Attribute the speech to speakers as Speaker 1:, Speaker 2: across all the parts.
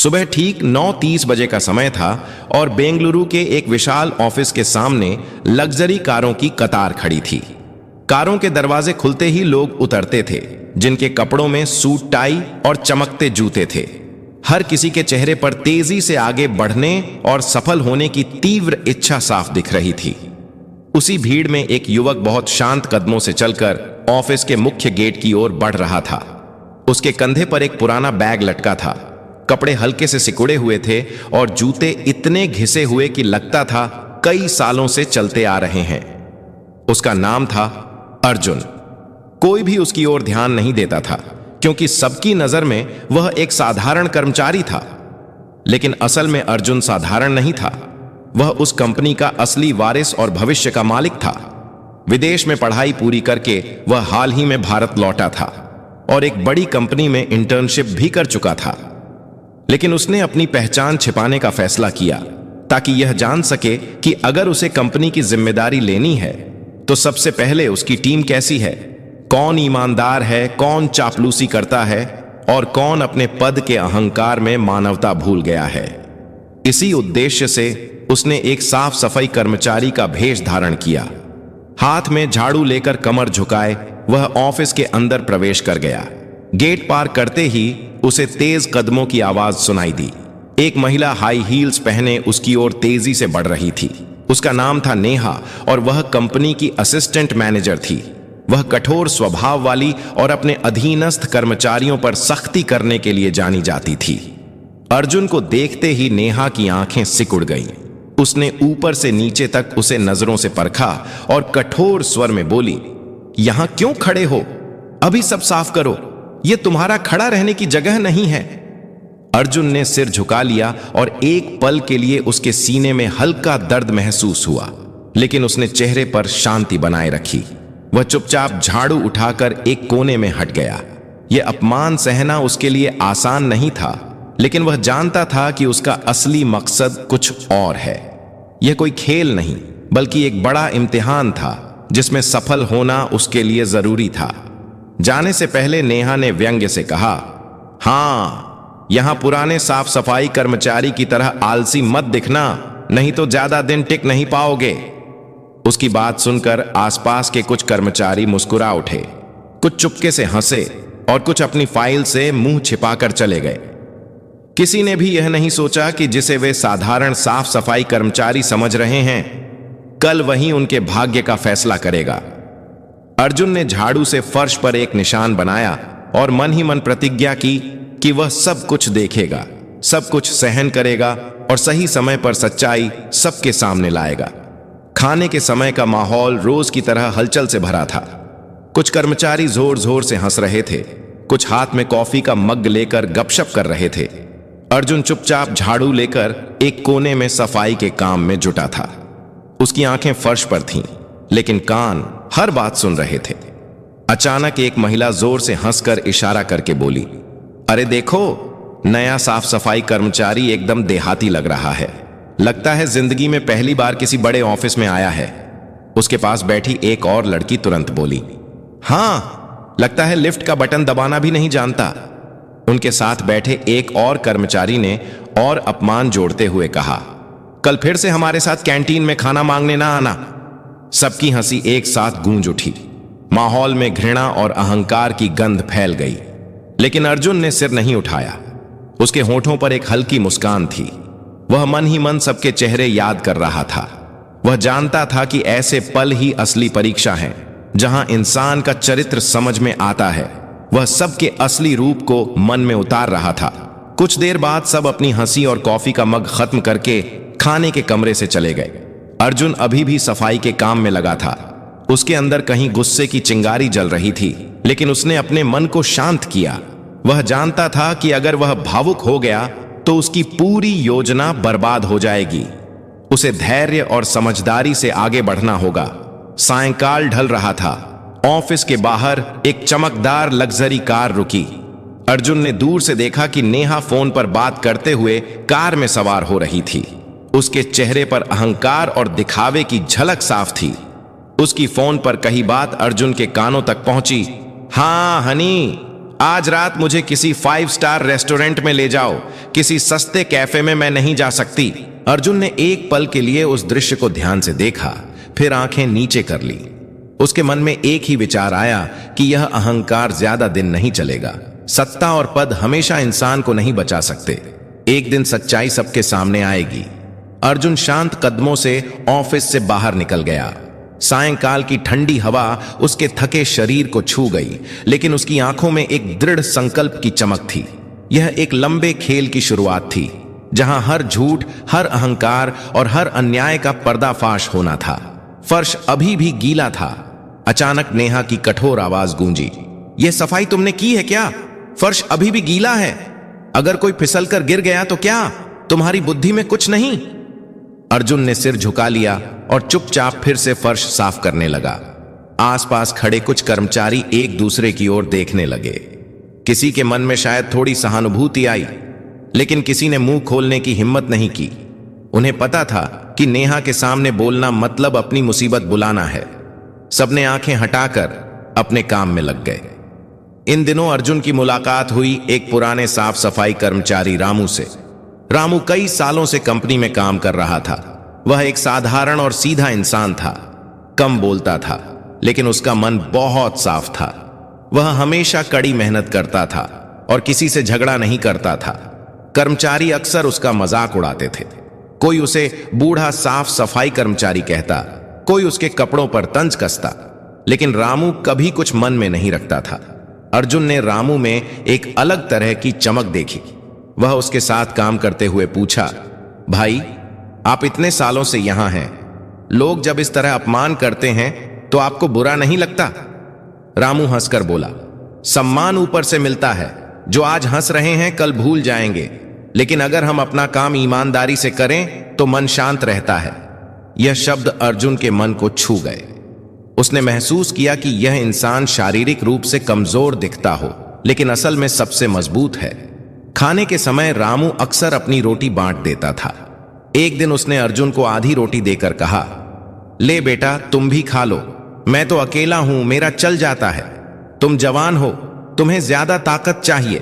Speaker 1: सुबह ठीक 9:30 बजे का समय था और बेंगलुरु के एक विशाल ऑफिस के सामने लग्जरी कारों की कतार खड़ी थी। कारों के दरवाजे खुलते ही लोग उतरते थे, जिनके कपड़ों में सूट टाई और चमकते जूते थे। हर किसी के चेहरे पर तेजी से आगे बढ़ने और सफल होने की तीव्र इच्छा साफ दिख रही थी। उसी भीड़ में एक युवक बहुत शांत कदमों से चलकर ऑफिस के मुख्य गेट की ओर बढ़ रहा था। उसके कंधे पर एक पुराना बैग लटका था। कपड़े हल्के से सिकुड़े हुए थे और जूते इतने घिसे हुए कि लगता था कई सालों से चलते आ रहे हैं। उसका नाम था अर्जुन। कोई भी उसकी ओर ध्यान नहीं देता था, क्योंकि सबकी नजर में वह एक साधारण कर्मचारी था। लेकिन असल में अर्जुन साधारण नहीं था। वह उस कंपनी का असली वारिस और भविष्य का मालिक था। विदेश में पढ़ाई पूरी करके वह हाल ही में भारत लौटा था और एक बड़ी कंपनी में इंटर्नशिप भी कर चुका था। लेकिन उसने अपनी पहचान छिपाने का फैसला किया, ताकि यह जान सके कि अगर उसे कंपनी की जिम्मेदारी लेनी है तो सबसे पहले उसकी टीम कैसी है, कौन ईमानदार है, कौन चापलूसी करता है और कौन अपने पद के अहंकार में मानवता भूल गया है। इसी उद्देश्य से उसने एक साफ सफाई कर्मचारी का भेष धारण किया। हाथ में झाड़ू लेकर कमर झुकाए वह ऑफिस के अंदर प्रवेश कर गया। गेट पार करते ही उसे तेज कदमों की आवाज सुनाई दी। एक महिला हाई हील्स पहने उसकी ओर तेजी से बढ़ रही थी। उसका नाम था नेहा और वह कंपनी की असिस्टेंट मैनेजर थी। वह कठोर स्वभाव वाली और अपने अधीनस्थ कर्मचारियों पर सख्ती करने के लिए जानी जाती थी। अर्जुन को देखते ही नेहा की आंखें सिकुड़ गईं। उसने ऊपर से नीचे तक उसे नजरों से परखा और कठोर स्वर में बोली, यहां क्यों खड़े हो? अभी सब साफ करो, यह तुम्हारा खड़ा रहने की जगह नहीं है। अर्जुन ने सिर झुका लिया और एक पल के लिए उसके सीने में हल्का दर्द महसूस हुआ, लेकिन उसने चेहरे पर शांति बनाए रखी। वह चुपचाप झाड़ू उठाकर एक कोने में हट गया। यह अपमान सहना उसके लिए आसान नहीं था, लेकिन वह जानता था कि उसका असली मकसद कुछ और है। यह कोई खेल नहीं, बल्कि एक बड़ा इम्तिहान था, जिसमें सफल होना उसके लिए जरूरी था। जाने से पहले नेहा ने व्यंग्य से कहा, हां, यहां पुराने साफ सफाई कर्मचारी की तरह आलसी मत दिखना, नहीं तो ज्यादा दिन टिक नहीं पाओगे। उसकी बात सुनकर आसपास के कुछ कर्मचारी मुस्कुरा उठे। कुछ चुपके से हंसे और कुछ अपनी फाइल से मुंह छिपाकर चले गए। किसी ने भी यह नहीं सोचा कि जिसे वे साधारण साफ सफाई कर्मचारी समझ रहे हैं, कल वही उनके भाग्य का फैसला करेगा। अर्जुन ने झाड़ू से फर्श पर एक निशान बनाया और मन ही मन प्रतिज्ञा की कि वह सब कुछ देखेगा, सब कुछ सहन करेगा और सही समय पर सच्चाई सबके सामने लाएगा। खाने के समय का माहौल रोज की तरह हलचल से भरा था। कुछ कर्मचारी जोर जोर से हंस रहे थे, कुछ हाथ में कॉफी का मग लेकर गपशप कर रहे थे। अर्जुन चुपचाप झाड़ू लेकर एक कोने में सफाई के काम में जुटा था। उसकी आंखें फर्श पर थीं, लेकिन कान हर बात सुन रहे थे। अचानक एक महिला जोर से हंसकर इशारा करके बोली, अरे देखो, नया साफ सफाई कर्मचारी एकदम देहाती लग रहा है। लगता है जिंदगी में पहली बार किसी बड़े ऑफिस में आया है। उसके पास बैठी एक और लड़की तुरंत बोली, हां, लगता है लिफ्ट का बटन दबाना भी नहीं जानता। उनके साथ बैठे एक और कर्मचारी ने और अपमान जोड़ते हुए कहा, कल फिर से हमारे साथ कैंटीन में खाना मांगने ना आना। सबकी हंसी एक साथ गूंज उठी। माहौल में घृणा और अहंकार की गंध फैल गई, लेकिन अर्जुन ने सिर नहीं उठाया। उसके होठों पर एक हल्की मुस्कान थी। वह मन ही मन सबके चेहरे याद कर रहा था। वह जानता था कि ऐसे पल ही असली परीक्षा है, जहां इंसान का चरित्र समझ में आता है। वह सबके असली रूप को मन में उतार रहा था। कुछ देर बाद सब अपनी हंसी और कॉफी का मग खत्म करके खाने के कमरे से चले गए। अर्जुन अभी भी सफाई के काम में लगा था। उसके अंदर कहीं गुस्से की चिंगारी जल रही थी, लेकिन उसने अपने मन को शांत किया। वह जानता था कि अगर वह भावुक हो गया तो उसकी पूरी योजना बर्बाद हो जाएगी। उसे धैर्य और समझदारी से आगे बढ़ना होगा। सायंकाल ढल रहा था। ऑफिस के बाहर एक चमकदार लग्जरी कार रुकी। अर्जुन ने दूर से देखा कि नेहा फोन पर बात करते हुए कार में सवार हो रही थी। उसके चेहरे पर अहंकार और दिखावे की झलक साफ थी। उसकी फोन पर कही बात अर्जुन के कानों तक पहुंची, हाँ हनी, आज रात मुझे किसी 5 स्टार रेस्टोरेंट में ले जाओ, किसी सस्ते कैफे में मैं नहीं जा सकती। अर्जुन ने एक पल के लिए उस दृश्य को ध्यान से देखा, फिर आंखें नीचे कर ली। उसके मन में एक ही विचार आया कि यह अहंकार ज्यादा दिन नहीं चलेगा। सत्ता और पद हमेशा इंसान को नहीं बचा सकते। एक दिन सच्चाई सबके सामने आएगी। अर्जुन शांत कदमों से ऑफिस से बाहर निकल गया। सायंकाल की ठंडी हवा उसके थके शरीर को छू गई, लेकिन उसकी आंखों में एक दृढ़ संकल्प की चमक थी। यह एक लंबे खेल की शुरुआत थी, जहां हर झूठ, हर अहंकार और हर अन्याय का पर्दाफाश होना था। फर्श अभी भी गीला था। अचानक नेहा की कठोर आवाज गूंजी, यह सफाई तुमने की है क्या? फर्श अभी भी गीला है। अगर कोई फिसलकर गिर गया तो क्या? तुम्हारी बुद्धि में कुछ नहीं? अर्जुन ने सिर झुका लिया और चुपचाप फिर से फर्श साफ करने लगा। आसपास खड़े कुछ कर्मचारी एक दूसरे की ओर देखने लगे। किसी के मन में शायद थोड़ी सहानुभूति आई, लेकिन किसी ने मुंह खोलने की हिम्मत नहीं की। उन्हें पता था कि नेहा के सामने बोलना मतलब अपनी मुसीबत बुलाना है। सबने आंखें हटाकर अपने काम में लग गए। इन दिनों अर्जुन की मुलाकात हुई एक पुराने साफ सफाई कर्मचारी रामू से। रामू कई सालों से कंपनी में काम कर रहा था। वह एक साधारण और सीधा इंसान था। कम बोलता था, लेकिन उसका मन बहुत साफ था। वह हमेशा कड़ी मेहनत करता था और किसी से झगड़ा नहीं करता था। कर्मचारी अक्सर उसका मजाक उड़ाते थे। कोई उसे बूढ़ा साफ सफाई कर्मचारी कहता, कोई उसके कपड़ों पर तंज कसता, लेकिन रामू कभी कुछ मन में नहीं रखता था। अर्जुन ने रामू में एक अलग तरह की चमक देखी। वह उसके साथ काम करते हुए पूछा, भाई, आप इतने सालों से यहां हैं, लोग जब इस तरह अपमान करते हैं तो आपको बुरा नहीं लगता? रामू हंसकर बोला, सम्मान ऊपर से मिलता है। जो आज हंस रहे हैं कल भूल जाएंगे, लेकिन अगर हम अपना काम ईमानदारी से करें तो मन शांत रहता है। यह शब्द अर्जुन के मन को छू गए। उसने महसूस किया कि यह इंसान शारीरिक रूप से कमजोर दिखता हो, लेकिन असल में सबसे मजबूत है। खाने के समय रामू अक्सर अपनी रोटी बांट देता था। एक दिन उसने अर्जुन को आधी रोटी देकर कहा, ले बेटा, तुम भी खा लो। मैं तो अकेला हूं, मेरा चल जाता है। तुम जवान हो, तुम्हें ज्यादा ताकत चाहिए।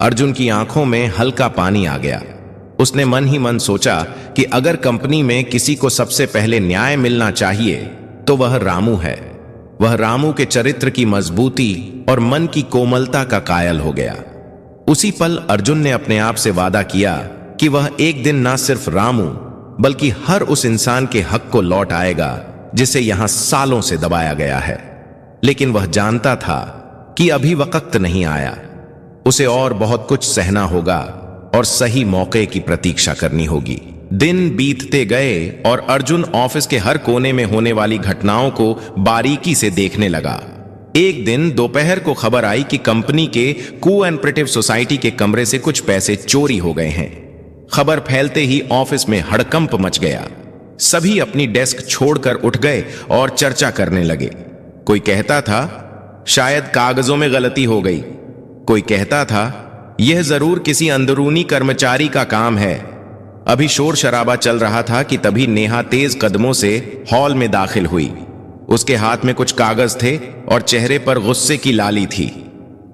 Speaker 1: अर्जुन की आंखों में हल्का पानी आ गया। उसने मन ही मन सोचा कि अगर कंपनी में किसी को सबसे पहले न्याय मिलना चाहिए तो वह रामू है। वह रामू के चरित्र की मजबूती और मन की कोमलता का कायल हो गया। उसी पल अर्जुन ने अपने आप से वादा किया कि वह एक दिन ना सिर्फ रामू बल्कि हर उस इंसान के हक को लौट आएगा जिसे यहां सालों से दबाया गया है। लेकिन वह जानता था कि अभी वक्त नहीं आया। उसे और बहुत कुछ सहना होगा और सही मौके की प्रतीक्षा करनी होगी। दिन बीतते गए और अर्जुन ऑफिस के हर कोने में होने वाली घटनाओं को बारीकी से देखने लगा। एक दिन दोपहर को खबर आई कि कंपनी के कोऑपरेटिव सोसाइटी के कमरे से कुछ पैसे चोरी हो गए हैं। खबर फैलते ही ऑफिस में हड़कंप मच गया। सभी अपनी डेस्क छोड़कर उठ गए और चर्चा करने लगे। कोई कहता था शायद कागजों में गलती हो गई, कोई कहता था यह जरूर किसी अंदरूनी कर्मचारी का काम है। अभी शोर शराबा चल रहा था कि तभी नेहा तेज कदमों से हॉल में दाखिल हुई। उसके हाथ में कुछ कागज थे और चेहरे पर गुस्से की लाली थी।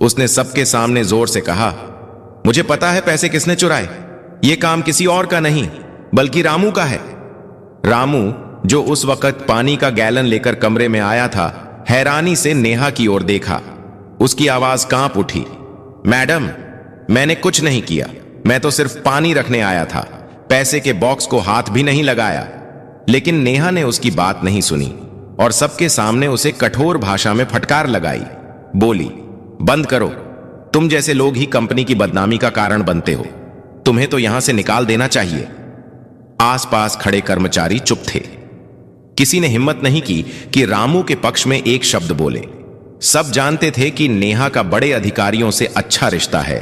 Speaker 1: उसने सबके सामने जोर से कहा, मुझे पता है पैसे किसने चुराए। यह काम किसी और का नहीं बल्कि रामू का है। रामू, जो उस वक्त पानी का गैलन लेकर कमरे में आया था, हैरानी से नेहा की ओर देखा। उसकी आवाज कांप उठी, मैडम, मैंने कुछ नहीं किया, मैं तो सिर्फ पानी रखने आया था, पैसे के बॉक्स को हाथ भी नहीं लगाया। लेकिन नेहा ने उसकी बात नहीं सुनी और सबके सामने उसे कठोर भाषा में फटकार लगाई। बोली, बंद करो, तुम जैसे लोग ही कंपनी की बदनामी का कारण बनते हो। तुम्हें तो यहां से निकाल देना चाहिए। आसपास खड़े कर्मचारी चुप थे। किसी ने हिम्मत नहीं की कि रामू के पक्ष में एक शब्द बोले। सब जानते थे कि नेहा का बड़े अधिकारियों से अच्छा रिश्ता है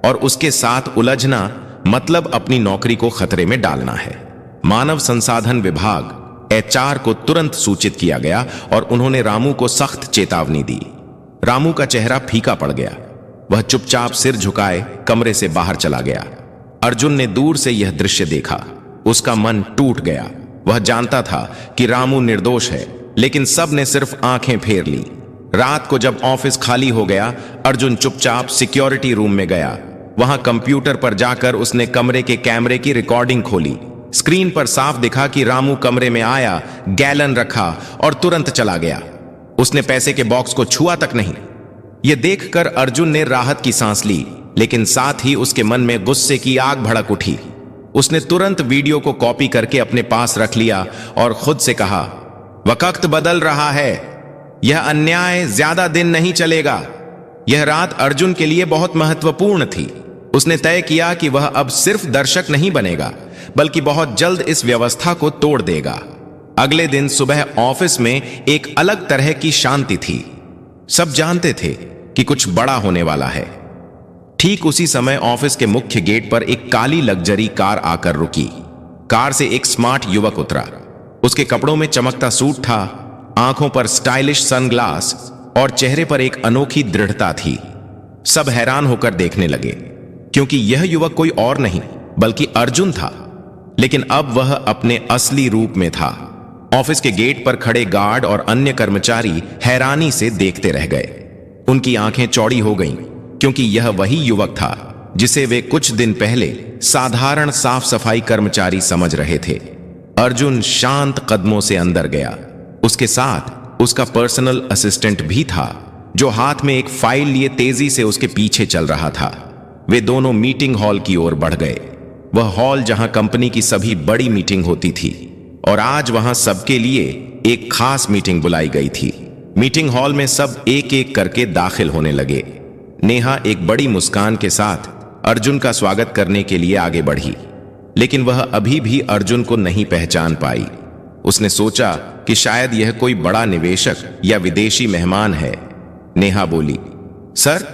Speaker 1: और उसके साथ उलझना मतलब अपनी नौकरी को खतरे में डालना है। मानव संसाधन विभाग HR को तुरंत सूचित किया गया और उन्होंने रामू को सख्त चेतावनी दी। रामू का चेहरा फीका पड़ गया। वह चुपचाप सिर झुकाए कमरे से बाहर चला गया। अर्जुन ने दूर से यह दृश्य देखा। उसका मन टूट गया। वह जानता था कि रामू निर्दोष है, लेकिन सब ने सिर्फ आंखें फेर ली। रात को जब ऑफिस खाली हो गया, अर्जुन चुपचाप सिक्योरिटी रूम में गया। वहां कंप्यूटर पर जाकर उसने कमरे के कैमरे की रिकॉर्डिंग खोली। स्क्रीन पर साफ दिखा कि रामू कमरे में आया, गैलन रखा और तुरंत चला गया। उसने पैसे के बॉक्स को छुआ तक नहीं। यह देखकर अर्जुन ने राहत की सांस ली, लेकिन साथ ही उसके मन में गुस्से की आग भड़क उठी। उसने तुरंत वीडियो को कॉपी करके अपने पास रख लिया और खुद से कहा, वक्त बदल रहा है, यह अन्याय ज्यादा दिन नहीं चलेगा। यह रात अर्जुन के लिए बहुत महत्वपूर्ण थी। उसने तय किया कि वह अब सिर्फ दर्शक नहीं बनेगा, बल्कि बहुत जल्द इस व्यवस्था को तोड़ देगा। अगले दिन सुबह ऑफिस में एक अलग तरह की शांति थी। सब जानते थे कि कुछ बड़ा होने वाला है। ठीक उसी समय ऑफिस के मुख्य गेट पर एक काली लग्जरी कार आकर रुकी। कार से एक स्मार्ट युवक उतरा। उसके कपड़ों में चमकता सूट था, आंखों पर स्टाइलिश सनग्लास और चेहरे पर एक अनोखी दृढ़ता थी। सब हैरान होकर देखने लगे, क्योंकि यह युवक कोई और नहीं बल्कि अर्जुन था। लेकिन अब वह अपने असली रूप में था। ऑफिस के गेट पर खड़े गार्ड और अन्य कर्मचारी हैरानी से देखते रह गए। उनकी आंखें चौड़ी हो गईं, क्योंकि यह वही युवक था जिसे वे कुछ दिन पहले साधारण साफ सफाई कर्मचारी समझ रहे थे। अर्जुन शांत कदमों से अंदर गया। उसके साथ उसका पर्सनल असिस्टेंट भी था, जो हाथ में एक फाइल लिए तेजी से उसके पीछे चल रहा था। वे दोनों मीटिंग हॉल की ओर बढ़ गए। वह हॉल जहां कंपनी की सभी बड़ी मीटिंग होती थी, और आज वहां सबके लिए एक खास मीटिंग बुलाई गई थी। मीटिंग हॉल में सब एक एक करके दाखिल होने लगे। नेहा एक बड़ी मुस्कान के साथ अर्जुन का स्वागत करने के लिए आगे बढ़ी, लेकिन वह अभी भी अर्जुन को नहीं पहचान पाई। उसने सोचा कि शायद यह कोई बड़ा निवेशक या विदेशी मेहमान है। नेहा बोली, सर,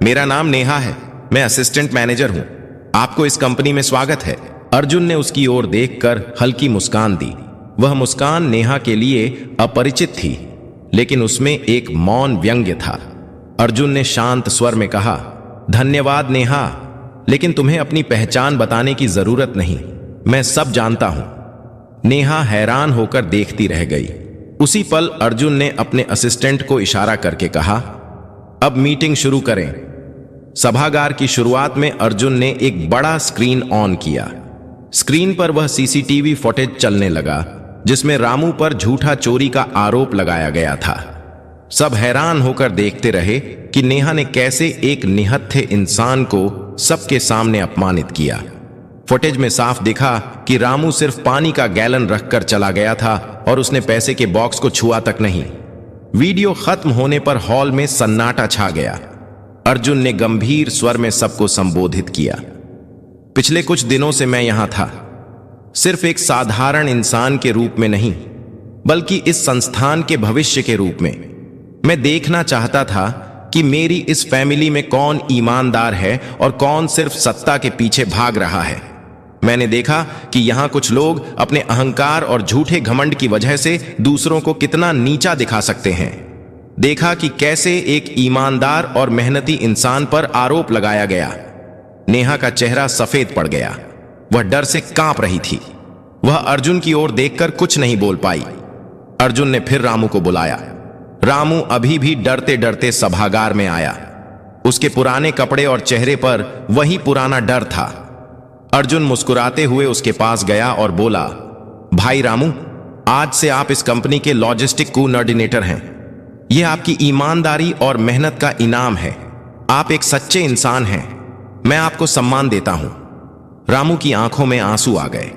Speaker 1: मेरा नाम नेहा है, मैं असिस्टेंट मैनेजर हूं, आपको इस कंपनी में स्वागत है। अर्जुन ने उसकी ओर देखकर हल्की मुस्कान दी। वह मुस्कान नेहा के लिए अपरिचित थी, लेकिन उसमें एक मौन व्यंग्य था। अर्जुन ने शांत स्वर में कहा, धन्यवाद नेहा, लेकिन तुम्हें अपनी पहचान बताने की जरूरत नहीं, मैं सब जानता हूं। नेहा हैरान होकर देखती रह गई। उसी पल अर्जुन ने अपने असिस्टेंट को इशारा करके कहा, अब मीटिंग शुरू करें। सभागार की शुरुआत में अर्जुन ने एक बड़ा स्क्रीन ऑन किया। स्क्रीन पर वह सीसीटीवी फुटेज चलने लगा, जिसमें रामू पर झूठा चोरी का आरोप लगाया गया था। सब हैरान होकर देखते रहे कि नेहा ने कैसे एक निहत्थे इंसान को सबके सामने अपमानित किया। फुटेज में साफ दिखा कि रामू सिर्फ पानी का गैलन रखकर चला गया था और उसने पैसे के बॉक्स को छुआ तक नहीं। वीडियो खत्म होने पर हॉल में सन्नाटा छा गया। अर्जुन ने गंभीर स्वर में सबको संबोधित किया, पिछले कुछ दिनों से मैं यहां था, सिर्फ एक साधारण इंसान के रूप में नहीं, बल्कि इस संस्थान के भविष्य के रूप में। मैं देखना चाहता था कि मेरी इस फैमिली में कौन ईमानदार है और कौन सिर्फ सत्ता के पीछे भाग रहा है। मैंने देखा कि यहां कुछ लोग अपने अहंकार और झूठे घमंड की वजह से दूसरों को कितना नीचा दिखा सकते हैं। देखा कि कैसे एक ईमानदार और मेहनती इंसान पर आरोप लगाया गया। नेहा का चेहरा सफेद पड़ गया। वह डर से कांप रही थी। वह अर्जुन की ओर देखकर कुछ नहीं बोल पाई। अर्जुन ने फिर रामू को बुलाया। रामू अभी भी डरते डरते सभागार में आया। उसके पुराने कपड़े और चेहरे पर वही पुराना डर था। अर्जुन मुस्कुराते हुए उसके पास गया और बोला, भाई रामू, आज से आप इस कंपनी के लॉजिस्टिक कोऑर्डिनेटर हैं। यह आपकी ईमानदारी और मेहनत का इनाम है। आप एक सच्चे इंसान हैं। मैं आपको सम्मान देता हूं। रामू की आंखों में आंसू आ गए।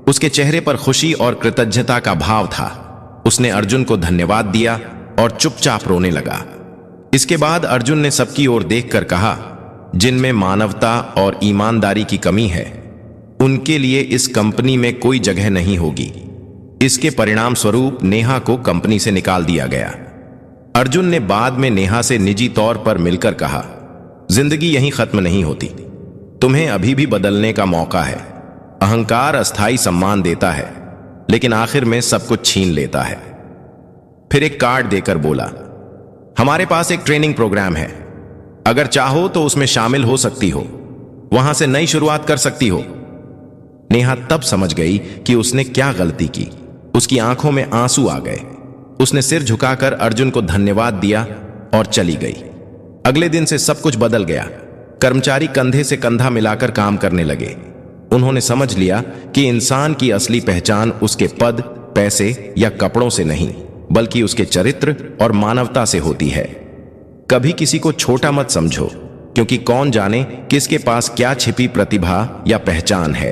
Speaker 1: उसके चेहरे पर खुशी और कृतज्ञता का भाव था। उसने अर्जुन को धन्यवाद दिया और चुपचाप रोने लगा। इसके बाद अर्जुन ने सबकी ओर देखकर कहा, जिनमें मानवता और ईमानदारी की कमी है, उनके लिए इस कंपनी में कोई जगह नहीं होगी। इसके परिणाम स्वरूप नेहा को कंपनी से निकाल दिया गया। अर्जुन ने बाद में नेहा से निजी तौर पर मिलकर कहा, जिंदगी यहीं खत्म नहीं होती, तुम्हें अभी भी बदलने का मौका है। अहंकार अस्थाई सम्मान देता है, लेकिन आखिर में सब कुछ छीन लेता है। फिर एक कार्ड देकर बोला, हमारे पास एक ट्रेनिंग प्रोग्राम है, अगर चाहो तो उसमें शामिल हो सकती हो, वहां से नई शुरुआत कर सकती हो। नेहा तब समझ गई कि उसने क्या गलती की। उसकी आंखों में आंसू आ गए। उसने सिर झुकाकर अर्जुन को धन्यवाद दिया और चली गई। अगले दिन से सब कुछ बदल गया। कर्मचारी कंधे से कंधा मिलाकर काम करने लगे। उन्होंने समझ लिया कि इंसान की असली पहचान उसके पद, पैसे या कपड़ों से नहीं, बल्कि उसके चरित्र और मानवता से होती है। कभी किसी को छोटा मत समझो, क्योंकि कौन जाने किसके पास क्या छिपी प्रतिभा या पहचान है।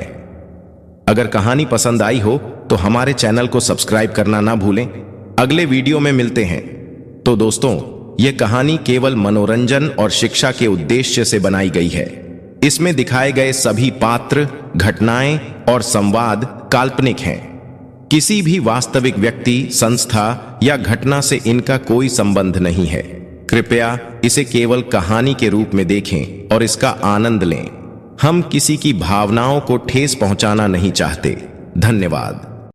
Speaker 1: अगर कहानी पसंद आई हो तो हमारे चैनल को सब्सक्राइब करना ना भूलें। अगले वीडियो में मिलते हैं। तो दोस्तों, यह कहानी केवल मनोरंजन और शिक्षा के उद्देश्य से बनाई गई है। इसमें दिखाए गए सभी पात्र, घटनाएं और संवाद काल्पनिक हैं। किसी भी वास्तविक व्यक्ति, संस्था या घटना से इनका कोई संबंध नहीं है। कृपया इसे केवल कहानी के रूप में देखें और इसका आनंद लें। हम किसी की भावनाओं को ठेस पहुंचाना नहीं चाहते। धन्यवाद।